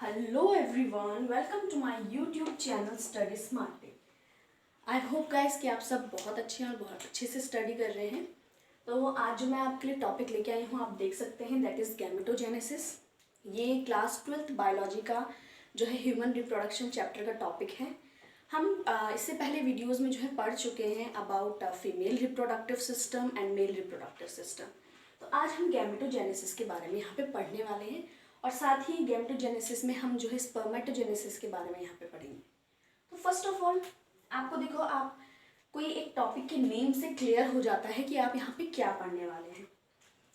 Hello everyone, welcome to my YouTube channel Study Smartly. I hope guys कि आप सब बहुत अच्छे हैं और बहुत अच्छे से स्टडी कर रहे हैं। तो आज जो मैं आपके लिए टॉपिक लेके आई हूँ आप देख सकते हैं, दैट इज़ गैमेटोजेनेसिस। ये क्लास 12th बायोलॉजी का जो है ह्यूमन रिप्रोडक्शन चैप्टर का टॉपिक है। हम इससे पहले वीडियोस में जो है पढ़ चुके हैं about female reproductive system and male reproductive system. तो आज हम गैमेटोजेनेसिस के बारे में यहाँ पे पढ़ने वाले हैं और साथ ही गैमेटोजेनेसिस में हम जो है स्पर्मेटोजेनेसिस के बारे में यहाँ पे पढ़ेंगे। तो फर्स्ट ऑफ ऑल आपको देखो, आप कोई एक टॉपिक के नेम से क्लियर हो जाता है कि आप यहाँ पे क्या पढ़ने वाले हैं।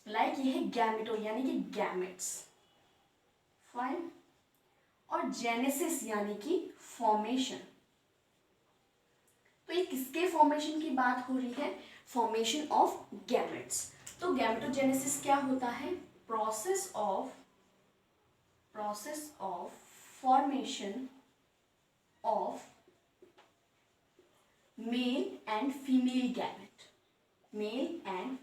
लाइक ये है गैमेटो यानी कि गैमेट्स, फाइन, और जेनेसिस यानी कि फॉर्मेशन। तो ये किसके फॉर्मेशन की बात हो रही है? Formation of gametes. तो गैमेटोजेनेसिस क्या होता है? Process of formation of male and female gamete, male and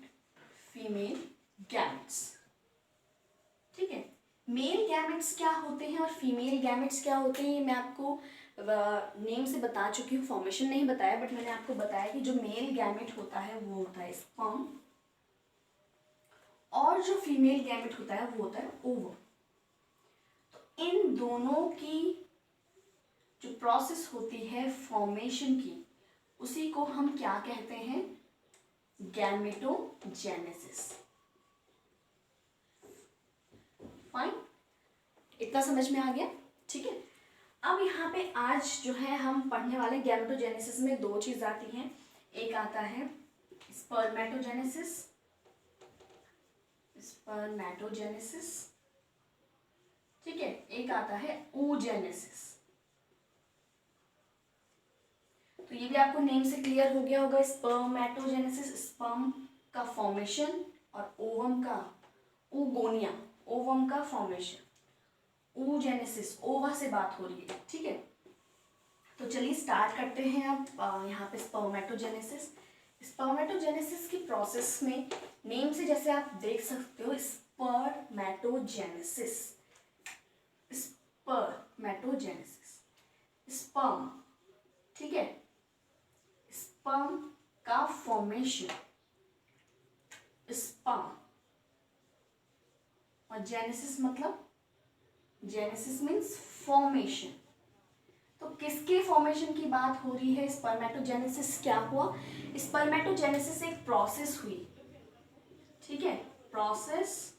female gametes. ठीक है, मेल गैमेट्स क्या होते हैं और फीमेल गैमेट्स क्या होते हैं, ये मैं आपको नेम से बता चुकी हूँ। फॉर्मेशन नहीं बताया, बट मैंने आपको बताया कि जो मेल गैमेट होता है वो होता है स्पर्म और जो फीमेल गैमेट होता है वो होता है ओवम। तो इन दोनों की जो प्रोसेस होती है फॉर्मेशन की, उसी को हम क्या कहते हैं? गैमेटोजेनेसिस। फाइन, इतना समझ में आ गया? ठीक है। अब यहाँ पे आज जो है हम पढ़ने वाले गैमेटोजेनेसिस में दो चीज आती हैं। एक आता है स्पर्मेटोजेनेसिस, ठीक है, एक आता है oogenesis। तो ये भी आपको नेम से क्लियर हो गया होगा। स्पर्मेटोजेनेसिस स्पर्म का फॉर्मेशन और ओवम का oogonia, ओवम का फॉर्मेशन। oogenesis ओवा से बात हो रही है। ठीक है, तो चलिए स्टार्ट करते हैं। अब यहाँ पे स्पर्मेटोजेनेसिस की प्रोसेस में नेम से जैसे आप देख सकते हो, स्पर्मेटोजेनेसिस, स्पर्म, ठीक है, स्पर्म का फॉर्मेशन, स्पर्म, और जेनेसिस मतलब, जेनेसिस मीन्स फॉर्मेशन। तो किसके फॉर्मेशन की बात हो रही है? स्पर्मेटोजेनेसिस क्या हुआ? स्पर्मेटोजेनेसिस एक प्रोसेस हुई, ठीक है, process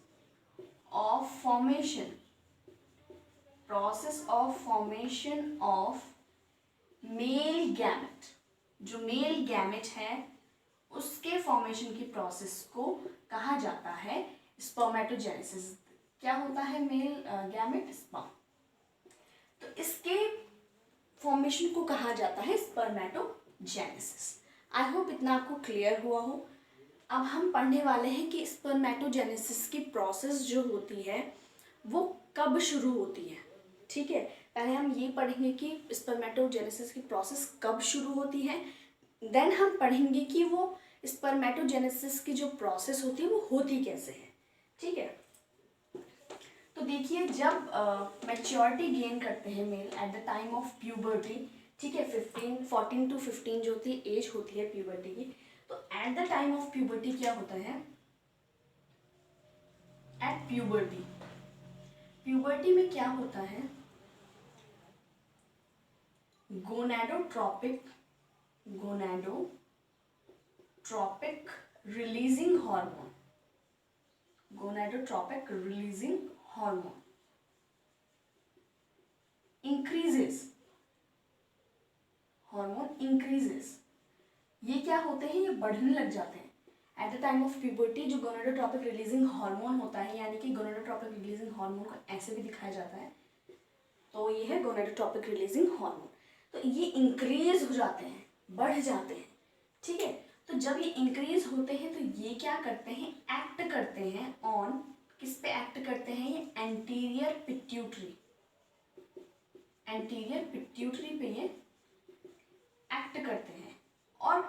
of formation of male gamete. जो मेल गैमेट है उसके फॉर्मेशन की प्रोसेस को कहा जाता है स्पर्मेटोजेनेसिस। क्या होता है? Male gamete, sperm. तो इसके फॉर्मेशन को कहा जाता है स्पर्मेटोजेनेसिस। आई होप इतना आपको क्लियर हुआ हो। अब हम पढ़ने वाले हैं कि स्पर्मेटोजेनेसिस की प्रोसेस जो होती है वो कब शुरू होती है। ठीक है, पहले हम ये पढ़ेंगे कि स्पर्मेटोजेनेसिस की प्रोसेस कब शुरू होती है, देन हम पढ़ेंगे कि वो स्पर्मेटोजेनेसिस की जो प्रोसेस होती है वो होती कैसे है। ठीक है, तो देखिए, जब मैच्योरिटी गेन करते हैं male at the time of puberty, ठीक है, 14 to 15 जो होती है एज होती है प्यूबर्टी की। तो eight the time of puberty क्या होता है? एट प्यूबर्टी में क्या होता है? Gonadotropic releasing hormone, gonadotropic releasing hormone increases. ये क्या होते हैं? ये बढ़ने लग जाते हैं eight the time of puberty. जो गोनाडोट्रोपिक रिलीजिंग हार्मोन होता है, यानी कि गोनाडोट्रोपिक रिलीजिंग हार्मोन को ऐसे भी दिखाया जाता है, तो ये है गोनाडोट्रोपिक रिलीजिंग हार्मोन। तो ये इंक्रीज हो जाते हैं, बढ़ जाते हैं। ठीक है, तो जब ये इंक्रीज होते हैं तो ये क्या करते हैं? एक्ट करते हैं ऑन, किस पे एक्ट करते हैं? ये एंटीरियर पिट्यूटरी पे ये एक्ट करते हैं। और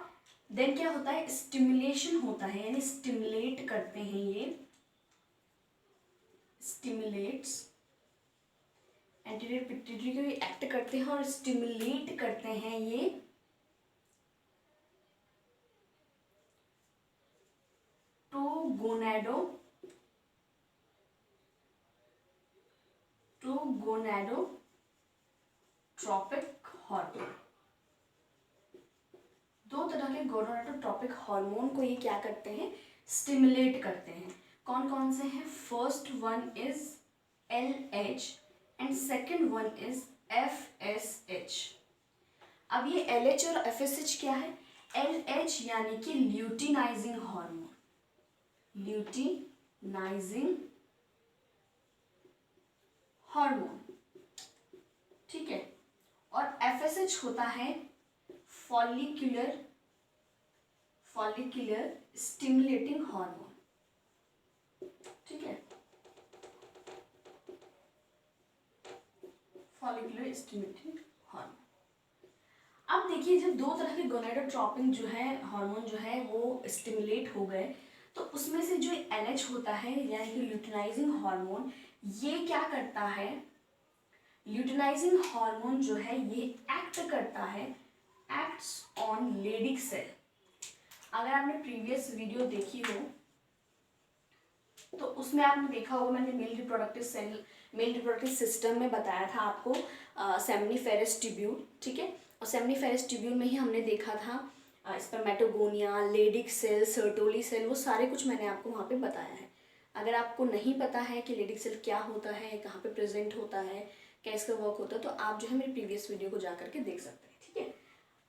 देन क्या होता है? स्टिमुलेशन होता है, यानी स्टिमुलेट करते हैं, ये स्टिमुलेट्स एंटीरियर पिट्यूटरी को ये एक्ट करते हैं और स्टिमुलेट करते हैं ये टू गोनाडोट्रोपिक हार्मोन। दो तरह के गोनाडोट्रोपिक हार्मोन को ये क्या करते हैं, स्टिमुलेट करते हैं। कौन कौन से हैं? First one is LH and second one is FSH। अब ये LH और FSH क्या है? LH यानी कि ल्यूटिनाइजिंग हार्मोन, ल्यूटिनाइजिंग हार्मोन, ठीक है। और FSH होता है फॉलिक्यूलर स्टिमुलेटिंग हार्मोन, ठीक है, फॉलिक्यूलर स्टिमुलेटिंग हार्मोन। अब देखिए जब दो तरह के गोनाडोट्रोपिन जो है हार्मोन जो है वो स्टिमुलेट हो गए, तो उसमें से जो LH होता है यानी कि ल्यूटिनाइजिंग हार्मोन, ये क्या करता है, ल्यूटिनाइजिंग हार्मोन जो है ये एक्ट करता है, एक्ट्स ऑन लेडिक सेल। अगर आपने प्रीवियस वीडियो देखी हो तो उसमें आपने देखा होगा, मैंने मेल रिप्रोडक्टिव सिस्टम में बताया था आपको सेमनीफेरस ट्यूब्यूल, ठीक है। और सेमनीफेरस ट्यूब्यूल में ही हमने देखा था spermatogonia, Leydig cell, Sertoli cell, वो सारे कुछ मैंने आपको वहाँ पे बताया है। अगर आपको नहीं पता है कि लेडिक सेल क्या होता है, कहाँ पे प्रेजेंट होता है, क्या इसका वर्क होता है, तो आप जो है मेरे प्रीवियस वीडियो को जा करके देख सकते हैं, ठीक है।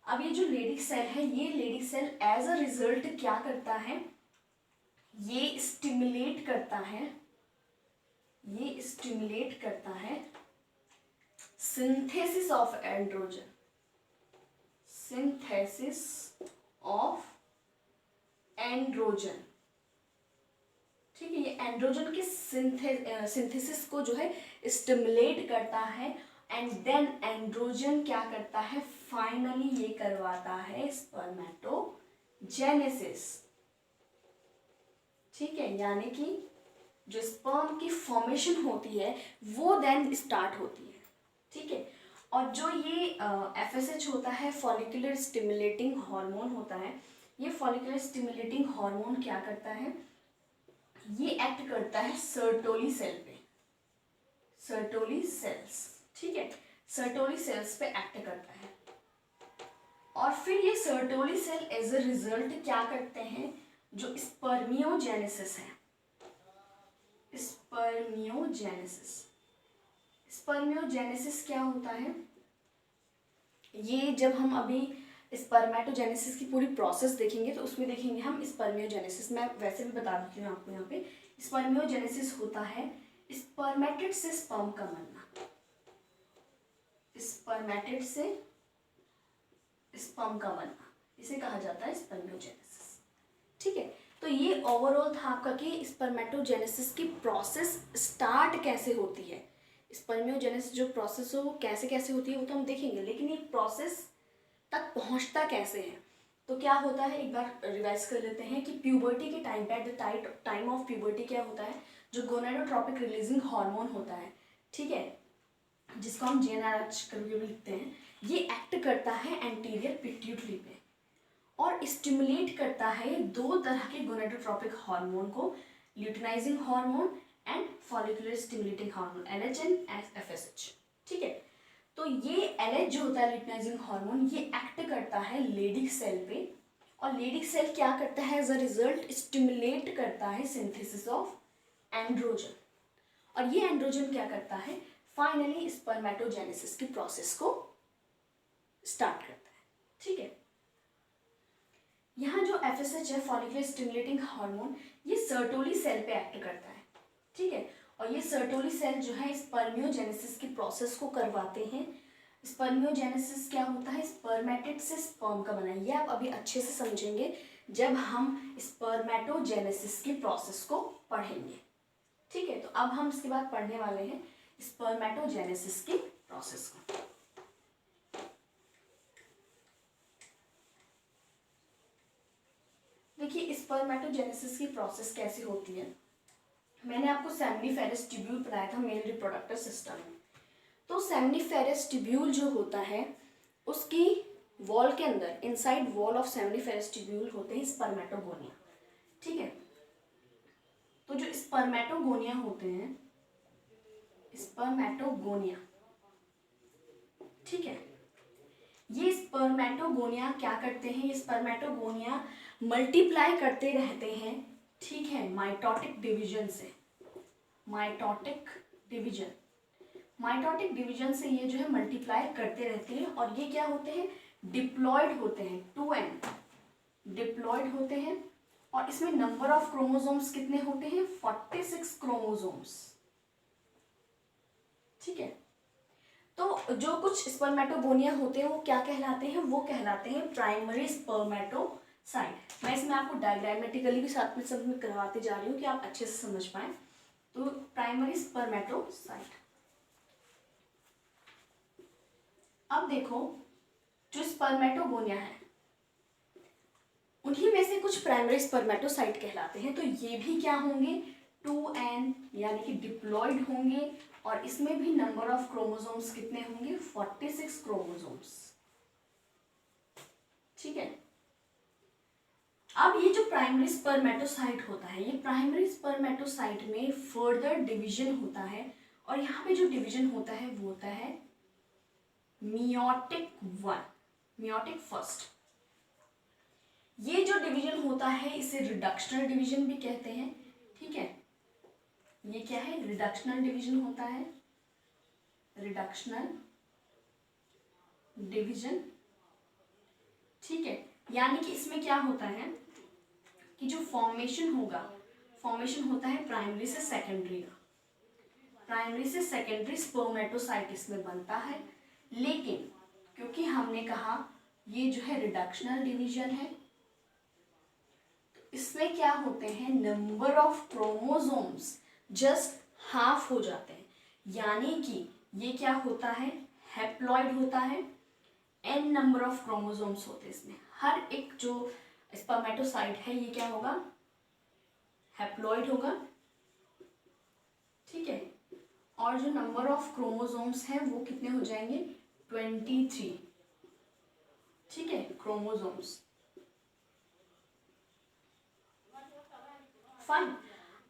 अब ये जो लेडिक सेल है, ये Leydig cell as a result क्या करता है, ये स्टिमुलेट करता है सिंथेसिस ऑफ एंड्रोजन, ठीक है। ये एंड्रोजन के सिंथेसिस को जो है स्टिमुलेट करता है, एंड देन एंड्रोजन क्या करता है, फाइनली ये करवाता है स्पर्मेटोजेनेसिस, ठीक है। यानी कि जो स्पर्म की फॉर्मेशन होती है वो देन स्टार्ट होती है, ठीक है। और जो ये FSH होता है, फॉलिकुलर स्टिमुलेटिंग हार्मोन होता है, ये फॉलिकुलर स्टिमुलेटिंग हार्मोन क्या करता है, ये एक्ट करता है सर्टोली सेल पे, सर्टोली सेल्स, ठीक है, सर्टोली सेल्स पे एक्ट करता है। और फिर ये Sertoli cell as a result क्या करते हैं, जो स्पर्मियोजेनेसिस है, स्पर्मियोजेनेसिस क्या होता है, ये जब हम अभी स्पर्मेटोजेनेसिस की पूरी प्रोसेस देखेंगे तो उसमें देखेंगे हम स्पर्मियोजेनेसिस। मैं वैसे भी बता देती हूँ आपको, यहाँ पे स्पर्मियोजेनेसिस होता है स्पर्मेटिड से स्पर्म का बनना, स्पर्मेटिड से स्पर्म का बनना, इसे कहा जाता है स्पर्मियोजेनेसिस, ठीक है। तो ये ओवरऑल था आपका कि स्पर्मेटोजेनेसिस की प्रोसेस स्टार्ट कैसे होती है, स्पर्मियोजेनेसिस जो प्रोसेस हो वो कैसे कैसे होती है वो तो हम देखेंगे, लेकिन ये प्रोसेस तक पहुंचता कैसे है। तो क्या होता है, एक बार रिवाइज कर लेते हैं कि प्यूबर्टी के टाइम पे, eight the time of puberty क्या होता है, जो गोनाडोट्रोपिक रिलीजिंग हार्मोन होता है, ठीक है, जिसको हम GnRH करके भी लिखते हैं, ये एक्ट करता है एंटीरियर पिट्यूटरी पे और स्टिमुलेट करता है दो तरह के गोनाडोट्रोपिक हार्मोन को, luteinizing hormone and follicular stimulating hormone, LH and FSH, ठीक है। तो ये LH जो होता है ल्यूटिनाइजिंग हार्मोन, ये एक्ट करता है लेडिक सेल पे, और लेडिक सेल क्या करता है, एज अ रिजल्ट स्टिमुलेट करता है सिंथेसिस ऑफ एंड्रोजन, और ये एंड्रोजन क्या करता है, फाइनली स्पर्मेटोजेनेसिस की प्रोसेस को स्टार्ट करता है, ठीक है। यहाँ जो FSH है, फॉलिकुलर स्टिमुलेटिंग हार्मोन, ये सर्टोली सेल पे एक्ट करता है, ठीक है। और ये सर्टोली सेल जो है स्पर्मियोजेनेसिस की प्रोसेस को करवाते हैं। स्पर्मियोजेनेसिस क्या होता है, स्पर्मेटिड से स्पर्म का बना, ये आप अभी अच्छे से समझेंगे जब हम स्पर्मेटोजेनेसिस की प्रोसेस को पढ़ेंगे, ठीक है। तो अब हम इसके बाद पढ़ने वाले हैं स्पर्मेटोजेनेसिस की प्रोसेस को। देखिए स्पर्मेटोजेनेसिस की प्रोसेस कैसे होती है, मैंने आपको सेमनीफेरस ट्यूब्यूल बताया था मेल रिप्रोडक्टिव सिस्टम में, तो सेमनीफेरस ट्यूब्यूल जो होता है उसकी वॉल के अंदर, inside wall of seminiferous tubule होते हैं स्पर्मेटोगोनिया। ठीक है, तो जो स्पर्मेटोगोनिया होते हैं, स्पर्मेटोगोनिया, ठीक है, ये स्पर्मेटोगोनिया क्या करते हैं, ये स्पर्मेटोगोनिया मल्टीप्लाई करते रहते हैं, ठीक है, माइटोटिक डिवीजन से। माइटोटिक डिवीजन, माइटोटिक डिवीजन से ये जो है मल्टीप्लाई करते रहते हैं और ये क्या होते हैं, डिप्लॉयड होते हैं, 2n डिप्लॉयड होते हैं। और इसमें नंबर ऑफ क्रोमोसोम्स कितने होते हैं, 46 क्रोमोसोम्स। ठीक है, तो जो कुछ स्पर्मेटोगोनिया होते हैं वो क्या कहलाते हैं, वो कहलाते हैं प्राइमरी स्पर्मेटोसाइट। मैं इसमें आपको डायग्रामेटिकली भी साथ में सब में करवाते जा रही हूँ कि आप अच्छे से समझ पाए। तो प्राइमरी स्पर्मेटोसाइट, अब देखो जो स्पर्मेटोगोनिया है उन्हीं में से कुछ प्राइमरी स्पर्मेटोसाइट कहलाते हैं। तो ये भी क्या होंगे, 2n यानी कि डिप्लॉयड होंगे और इसमें भी नंबर ऑफ क्रोमोसोम्स कितने होंगे, 46 क्रोमोसोम्स। ठीक है, अब ये जो प्राइमरी स्पर्मेटोसाइट होता है, ये प्राइमरी स्पर्मेटोसाइट में फर्दर डिवीजन होता है और यहाँ पे जो डिवीजन होता है वो होता है मियोटिक 1, मियोटिक फर्स्ट। ये जो डिवीजन होता है इसे रिडक्शनल डिवीजन भी कहते हैं। ठीक है, ये क्या है, रिडक्शनल डिवीजन होता है, रिडक्शनल डिवीजन। ठीक है, यानी कि इसमें क्या होता है कि जो फॉर्मेशन होगा, फॉर्मेशन होता है प्राइमरी से सेकेंडरी का, प्राइमरी से सेकेंडरी स्पर्मेटोसाइट इसमें बनता है। लेकिन क्योंकि हमने कहा ये जो है रिडक्शनल डिवीजन है, इसमें क्या होते हैं, number of chromosomes just half हो जाते हैं, यानी कि ये क्या होता है, हैप्लॉइड होता है, n नंबर ऑफ क्रोमोसोम्स होते हैं इसमें। हर एक जो स्पर्मेटोसाइट है ये क्या होगा, हैप्लॉइड होगा। ठीक है, और जो नंबर ऑफ क्रोमोसोम्स हैं वो कितने हो जाएंगे, 23। ठीक है, क्रोमोसोम्स। फाइन,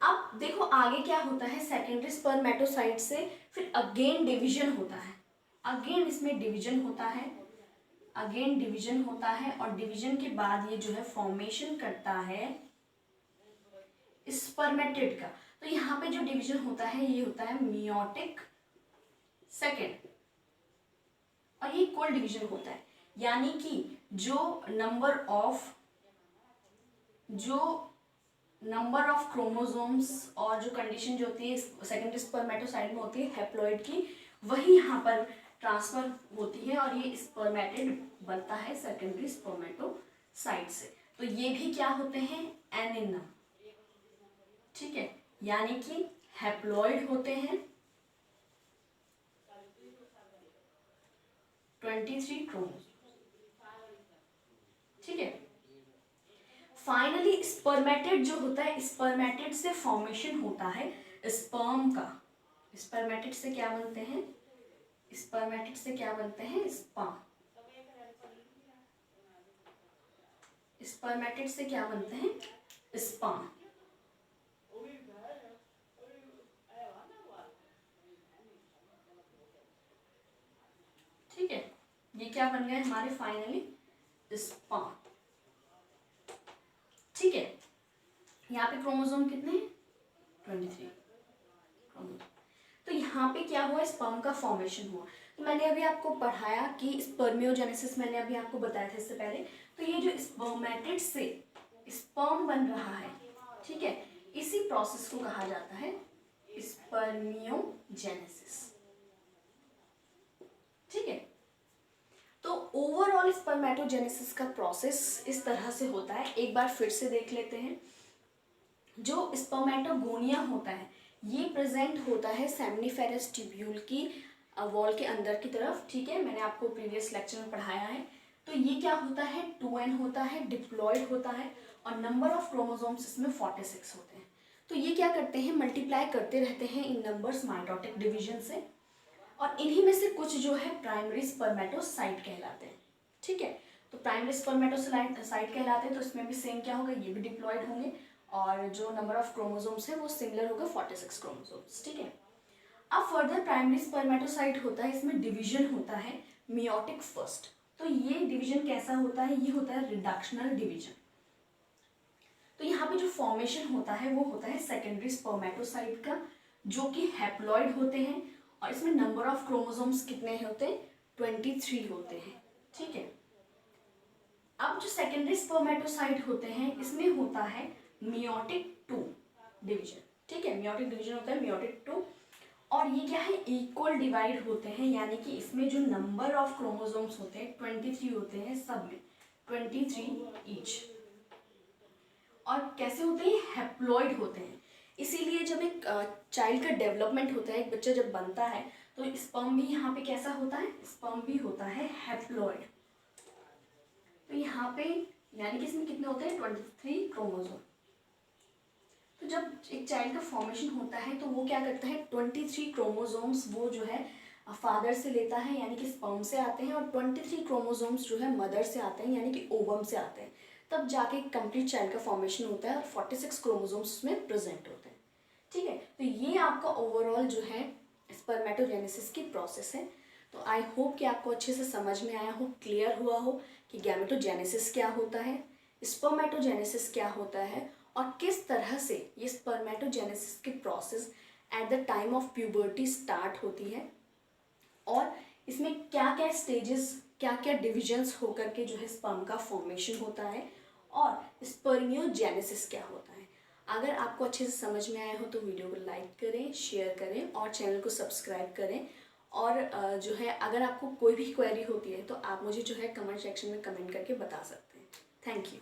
अब देखो आगे क्या होता है, सेकेंडरी स्पर्मेटोसाइट से फिर अगेन डिवीजन होता है, अगेन इसमें डिवीजन होता है, अगेन डिवीजन होता है और डिवीजन के बाद ये जो है फॉर्मेशन करता है स्पर्मेटिड का। तो यहाँ पे जो डिवीजन होता है ये होता है मियोटिक सेकेंड और ये इक्वल डिवीजन होता है, यानी कि जो नंबर ऑफ क्रोमोसोम्स और जो कंडीशन जो होती है सेकेंडरी स्पर्मेटोसाइट में होती है हैप्लॉइड की, वही यहाँ पर ट्रांसफर होती है और ये स्पर्मेटिड बनता है सेकेंडरी स्पर्मेटोसाइट से। तो ये भी क्या होते हैं, एन इन नंबर। ठीक है, यानी कि हैप्लॉइड होते हैं 23 क्रोमोसोम। ठीक है, फाइनली स्पर्मेटिड जो होता है, स्पर्मेटिड से फॉर्मेशन होता है स्पर्म का। स्पर्मेटिड से क्या बनते हैं, स्पर्मेटिड से क्या बनते हैं, स्पर्म। स्पर्मेटिड से क्या बनते हैं, स्पर्म। ठीक है, ये क्या बन गए हमारे फाइनली, स्पर्म। ठीक है, यहाँ पे क्रोमोसोम कितने हैं, 23 क्रोमोसोम। तो यहाँ पे क्या हुआ, स्पर्म का फॉर्मेशन हुआ। तो मैंने अभी आपको पढ़ाया कि स्पर्मियोजेनेसिस मैंने अभी आपको बताया था इससे पहले। तो ये जो स्पर्मेटिड से स्पर्म बन रहा है, ठीक है, इसी प्रोसेस को कहा जाता है स्पर्मियोजेनेसिस। ठीक है, तो ओवरऑल स्पर्मेटोजेनेसिस का प्रोसेस इस तरह से होता है। एक बार फिर से देख लेते हैं। जो स्पर्मेटोगोनिया होता है ये प्रेजेंट होता है सेमनीफेरस ट्यूब्यूल की वॉल के अंदर की तरफ। ठीक है, मैंने आपको प्रीवियस लेक्चर में पढ़ाया है। तो ये क्या होता है, 2n होता है, डिप्लॉयड होता है और नंबर ऑफ क्रोमोसोम्स इसमें 46 होते हैं। तो ये क्या करते हैं, मल्टीप्लाई करते रहते हैं इन नंबर्स माइटोटिक डिवीजन से। और इन्हीं में से कुछ जो है प्राइमरी स्पर्मेटोसाइट कहलाते हैं। ठीक है, तो प्राइमरी स्पर्मेटोसाइट कहलाते हैं, तो इसमें भी सेम क्या होगा, ये भी डिप्लॉयड होंगे और जो नंबर ऑफ क्रोमोसोम्स है वो सिमिलर होगा 46 क्रोमोसोम्स। ठीक है, अब फर्दर प्राइमरी स्पर्मेटोसाइट होता है, इसमें डिवीजन होता है मियोटिक फर्स्ट। तो ये डिवीजन कैसा होता है, ये होता है रिडक्शनल डिवीजन। तो यहाँ पे जो फॉर्मेशन होता है वो होता है सेकेंडरी स्पर्मेटोसाइट का, जो कि हैप्लॉइड होते हैं और इसमें नंबर ऑफ क्रोमोसोम्स कितने होते हैं, 23 होते हैं। ठीक है, अब जो सेकेंडरी स्पर्मेटोसाइट होते हैं इसमें होता है मियोटिक 2 डिवीजन। ठीक है, मियोटिक डिवीजन होता है मियोटिक 2, और ये क्या है, इक्वल डिवाइड होते हैं, यानी कि इसमें जो नंबर ऑफ क्रोमोसोम्स होते हैं 23 होते हैं सब में, 23 ईच। और कैसे होते हैं, हैप्लॉइड होते हैं। इसीलिए जब एक चाइल्ड का डेवलपमेंट होता है, एक बच्चा जब बनता है, तो स्पर्म भी यहाँ पे कैसा होता है, स्पर्म भी होता है हैप्लॉइड। तो यहाँ पे यानी कि इसमें कितने होते हैं, 23 क्रोमोसोम। तो जब एक चाइल्ड का फॉर्मेशन होता है तो वो क्या करता है, 23 क्रोमोसोम्स वो जो है फादर से लेता है, यानी कि स्पर्म से आते हैं, और 23 क्रोमोसोम्स जो है मदर से आते हैं, यानी कि ओवम से आते हैं। तब जाके कंप्लीट चाइल्ड का फॉर्मेशन होता है और 46 क्रोमोसोम्स उसमें प्रेजेंट होते हैं। ठीक है, तो ये आपका ओवरऑल जो है स्पर्मेटोजेनेसिस की प्रोसेस है। तो आई होप कि आपको अच्छे से समझ में आया हो, क्लियर हुआ हो कि गैमेटोजेनेसिस क्या होता है, स्पर्मेटोजेनेसिस क्या होता है, और किस तरह से ये स्पर्मेटोजेनेसिस की process at the time of puberty start होती है, और इसमें क्या क्या स्टेजेस, क्या क्या डिविजन्स होकर के जो है स्पर्म का फॉर्मेशन होता है, और स्पर्मियोजेनेसिस क्या होता है। अगर आपको अच्छे से समझ में आया हो तो वीडियो को लाइक करें, शेयर करें और चैनल को सब्सक्राइब करें। और जो है अगर आपको कोई भी क्वेरी होती है तो आप मुझे जो है कमेंट सेक्शन में कमेंट करके बता सकते हैं। Thank you.